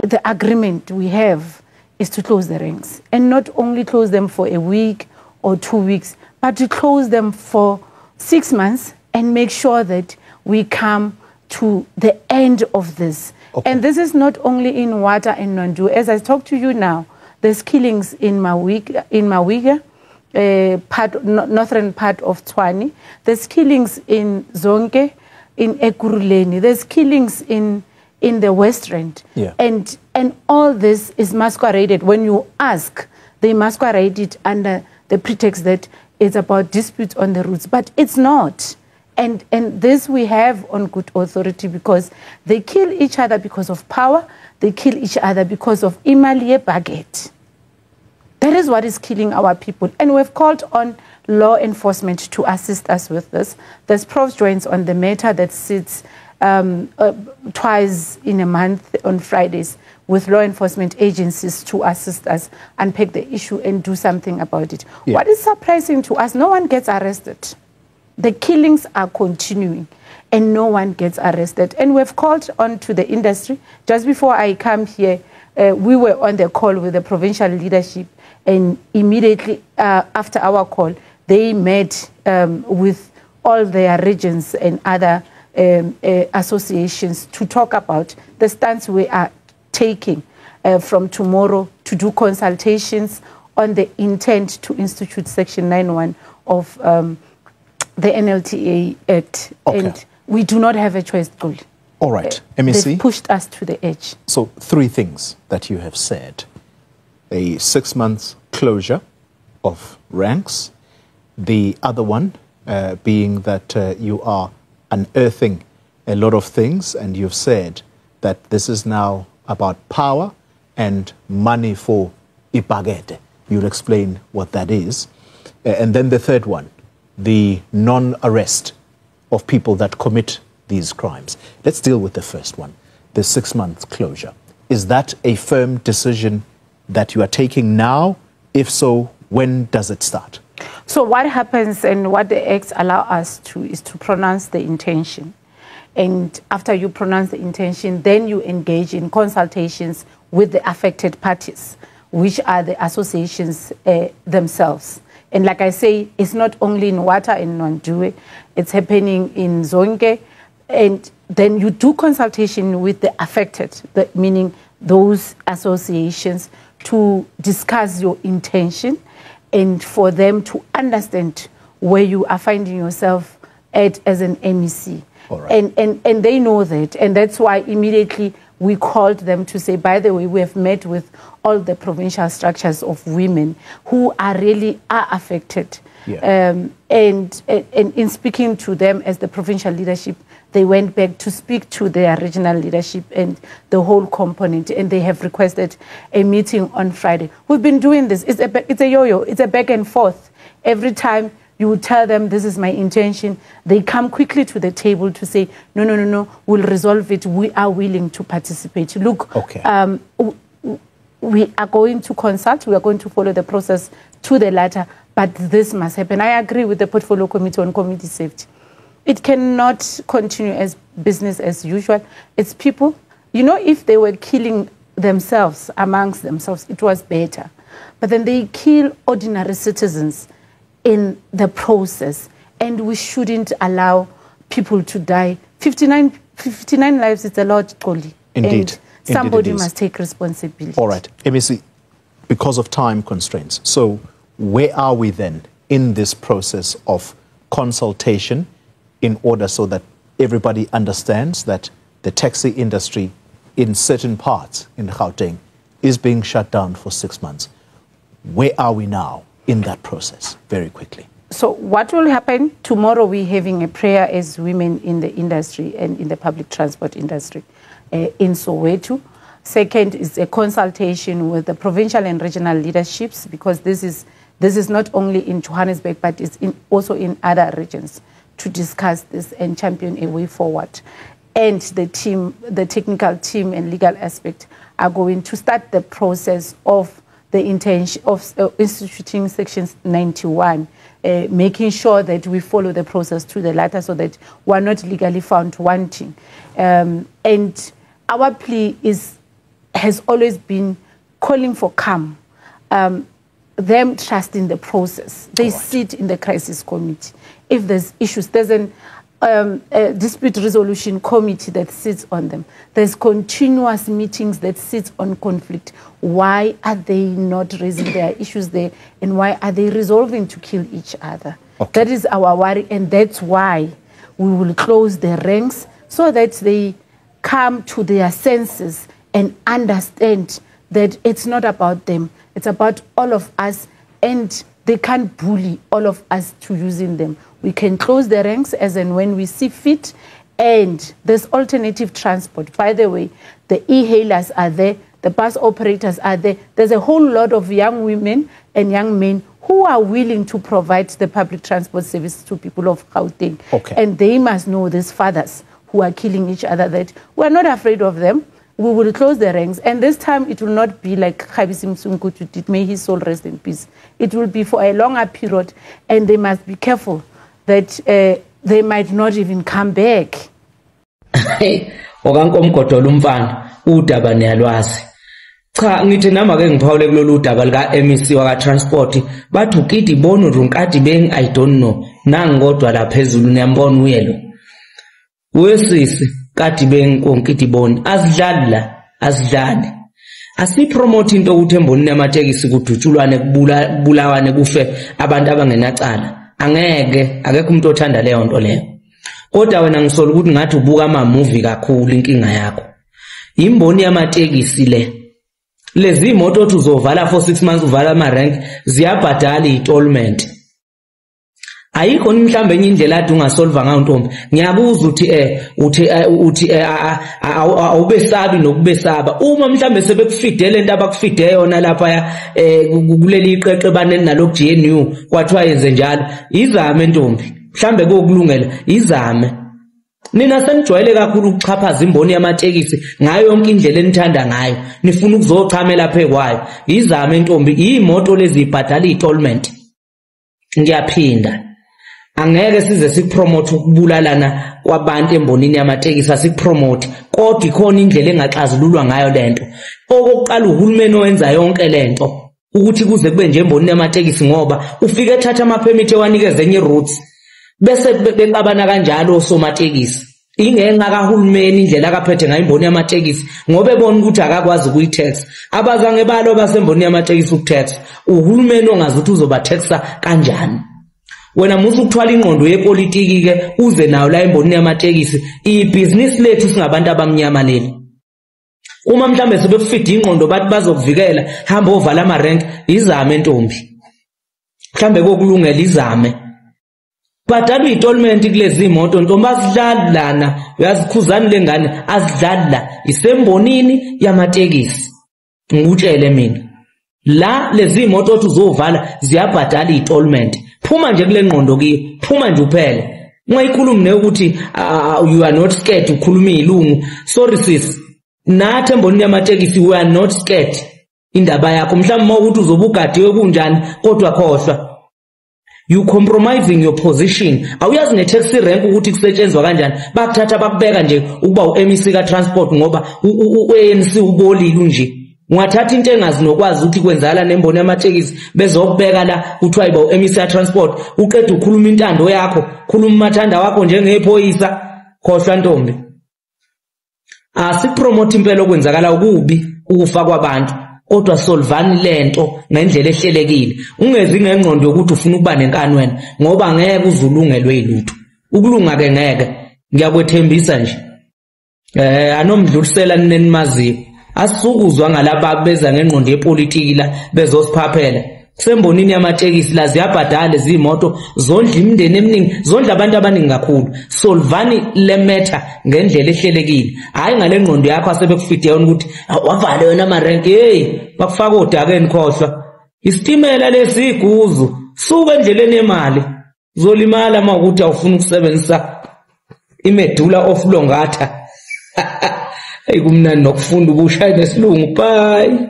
the agreement we have is to close the ranks, and not only close them for a week or 2 weeks, but to close them for 6 months and make sure that we come to the end of this. Okay. And this is not only in Water and Nondu. As I talk to you now, there's killings in Mawiga, northern part of Tshwane. There's killings in Zonke, in Ekurhuleni. There's killings in the West Rand. Yeah. And all this is masqueraded. When you ask, they masquerade it under the pretext that it's about disputes on the routes, but it's not. And this we have on good authority, because they kill each other because of power. They kill each other because of imali baguette. That is what is killing our people. And we've called on law enforcement to assist us with this. There's Prof joins on the matter that sits twice in a month on Fridays with law enforcement agencies to assist us unpack the issue and do something about it. Yeah. What is surprising to us, no one gets arrested. The killings are continuing and no one gets arrested. And we've called on to the industry. Just before I come here, we were on the call with the provincial leadership, and immediately after our call, they met with all their regions and other associations to talk about the stance we are taking from tomorrow to do consultations on the intent to institute Section 9(1) of the NLTA Act. Okay. And we do not have a choice, Goli. All right, MEC. They've pushed us to the edge. So 3 things that you have said. A 6-month closure of ranks. The other one being that you are unearthing a lot of things, and you've said that this is now about power and money for ibagete. You'll explain what that is. And then the third one, the non-arrest of people that commit these crimes. Let's deal with the first one, the 6-month closure. Is that a firm decision that you are taking now? If so, when does it start? So what happens, and what the acts allow us to, is to pronounce the intention. And after you pronounce the intention, then you engage in consultations with the affected parties, which are the associations themselves. And like I say, it's not only in Water and Nondu, it's happening in Zonke. And then you do consultation with the affected, meaning those associations, to discuss your intention and for them to understand where you are finding yourself at as an MEC. Right. And they know that. And that's why immediately we called them to say, by the way, we have met with all the provincial structures of women who are really affected. Yeah. And in speaking to them as the provincial leadership, they went back to speak to their regional leadership and the whole component, and they have requested a meeting on Friday. We've been doing this. It's a yo-yo. It's a back and forth. Every time you tell them this is my intention, they come quickly to the table to say, no, we'll resolve it. We are willing to participate. Look, okay. We are going to consult. We are going to follow the process to the latter, but this must happen. I agree with the Portfolio Committee on Community Safety. It cannot continue as business as usual. It's people. You know, if they were killing themselves amongst themselves, it was better. But then they kill ordinary citizens in the process, and we shouldn't allow people to die. 59 lives is a lot, Goli. Indeed. And somebody must take responsibility. All right. MEC, because of time constraints, so where are we then in this process of consultation in order so that everybody understands that the taxi industry in certain parts in Gauteng is being shut down for 6 months? Where are we now in that process, very quickly? So what will happen? Tomorrow we're having a prayer as women in the industry and in the public transport industry in Soweto. Second is a consultation with the provincial and regional leaderships, because this is not only in Johannesburg, but it's also in other regions, to discuss this and champion a way forward. And the team, the technical team and legal aspect, are going to start the process of the intention of instituting Section 91, making sure that we follow the process to the latter so that we're not legally found wanting. And our plea is has always been calling for calm, them trusting the process. They sit in the crisis committee. If there's issues, there's a dispute resolution committee that sits on them. There's continuous meetings that sit on conflict. Why are they not raising their issues there? And why are they resolving to kill each other? That is our worry, and that's why we will close the ranks so that they come to their senses and understand that it's not about them. It's about all of us, and they can't bully all of us to using them. We can close the ranks as and when we see fit, and there's alternative transport. By the way, the e-hailers are there, the bus operators are there. There's a whole lot of young women and young men who are willing to provide the public transport service to people of Gauteng. And they must know, these fathers who are killing each other, that we're not afraid of them. We will close the ranks, and this time it will not be like Khabisi Msunkutu did, may his soul rest in peace. It will be for a longer period, and they must be careful that they might not even come back. UGodole umfana udaba niyalwazi. Cha ngithi nama ke ngiphawule kulolu daba lika MEC waka transport bathi ukidi bona urunkadi beng I don't know nangodwa la phezulu niyambona uyelo. Wesisi kati beng konkidi bona asidlali la asidlali. Asipromote into ukuthi embonini yamatekisi kudutshulwane kubulawane kufe abantu abangenacala. Angeke akekho umuntu othanda leyo nto leyo. Kodwa wena ngisola ukuthi ngathi ubuka ama movie kakhulu inkinga yakho. Imboni yamatekisi le. Lezi imoto othi uzovala for 6 months uvala ama rank ziyabhadala i-tollment. Ayikho mhlambe enye indlela athi ungasolva ngayo ntombi. Ngiyabuza uthi awubesabi nokubesaba. Uma mhlambe sebekufidele into abakufide yona lapha kuleli iqeqe baneni nalo GNU kwathiwa yenze njalo. Izame ntombi. Mhlambe kokulungela izame. Nina senijwayele kakhulu ukuchaphaza imboni yamatekisi ngayo yonke indlela enithanda ngayo. Nifuna ukuzochamela phekwayo. Izame ntombi, imoto lezi ibhadala i-tollment. Ngiyaphinda. Angeke size sikupromote ukubulalana kwabantu embonini yamatekisi asikupromote. Kodwa ikhona indlela engaxazululwa ngayo lento. Okokuqala uhulumeni owenza yonke lento ukuthi kuze kube nje embonini yamatekisi ngoba ufike ethatha ama permit ewanikeza enye routes. Bese beqabana kanjalo osomatekisi. Ingenxa kahulumeni indlela akaphethe ngayo imboni yamatekisi ngoba ebona ukuthi akakwazi ukuyitax. Abazange balo basemboni yamatekisi ukutax. Uhulumeni ongazi ukuthi uzoba taxa kanjani. Wena musu ukuthwala ingqondo yepolitiki ke uze nayo la emboni yamatekisi. Ibusiness lethu singabantu abamnyama leli. Uma mhlambe sebekufida ingqondo bathi bazokuvikela hamba ovala ama rank izame ntombi. Mhlambe kokulungela izame. Badala i-tollment kulezi imoto ntombi asidlali lana uyazikhuzana lengane asidlali la isembonini yamatekisi. Ngikutshele mina la lezi imoto othi uzovala ziyabhadala i-tollment. Phuma nje kule ngqondo kiyo, phuma nje uphele. Ungayikhulumi ne ukuthi you are not scared ukhuluma izilungu. Sorry sis. Nathi embonini yamatekisi we are not scared. Indaba yakho mhlawumbe ukuthi uzobugadiwe kunjani kodwa khohlwa. You compromising your position. Awuyazi ne-taxi rank ukuthi kusetshenzwa kanjani. Bakuthatha bakubeka nje ukuba u-MEC ka transport ngoba u-ANC ubolile nje. Ungathatha into engazi nokwazi ukuthi kwenzala nemboni yamatekisi bezokubeka la kuthiwa yiba u-MEC ka transport uqeda ukhuluma intando yakho, khuluma mathanda wakho njengephoyisa, khohlwa ntombi. Asipromote impela okwenzakala ukubi ukufa kwabantu. Kodwa solvani lento ngendlela ehlelekile. Ungezi ngengqondo yokuthi ufuna ukuba nenkani wena ngoba ngeke uzulungelwe ilutho. Ukulunga ke ngeke. Ngiyakwethembisa nje. Anomdlulisela nenimaziyo. Asukuzwa ngalaba beza ngengqondo yepolitiki la bezosiphaphela. Sembonini yamatekisi la ziyabhadala izimoto zondla imindeni eminingi, zondla abantu abaningi kakhulu. Solvani le matter ngendlela ehlelekile. Hayi ngale ngqondo yakho asebekufide yona ukuthi wavale yona ama rank bakufaka odakeni khohlwa. Isitimela lesiguzu suka endleleni yemali. Zolimala mawukuthi awufuna ukusebenzisa imedula of longata. Hey kumnandi nokufunda ukushaya nesilungu. Bye.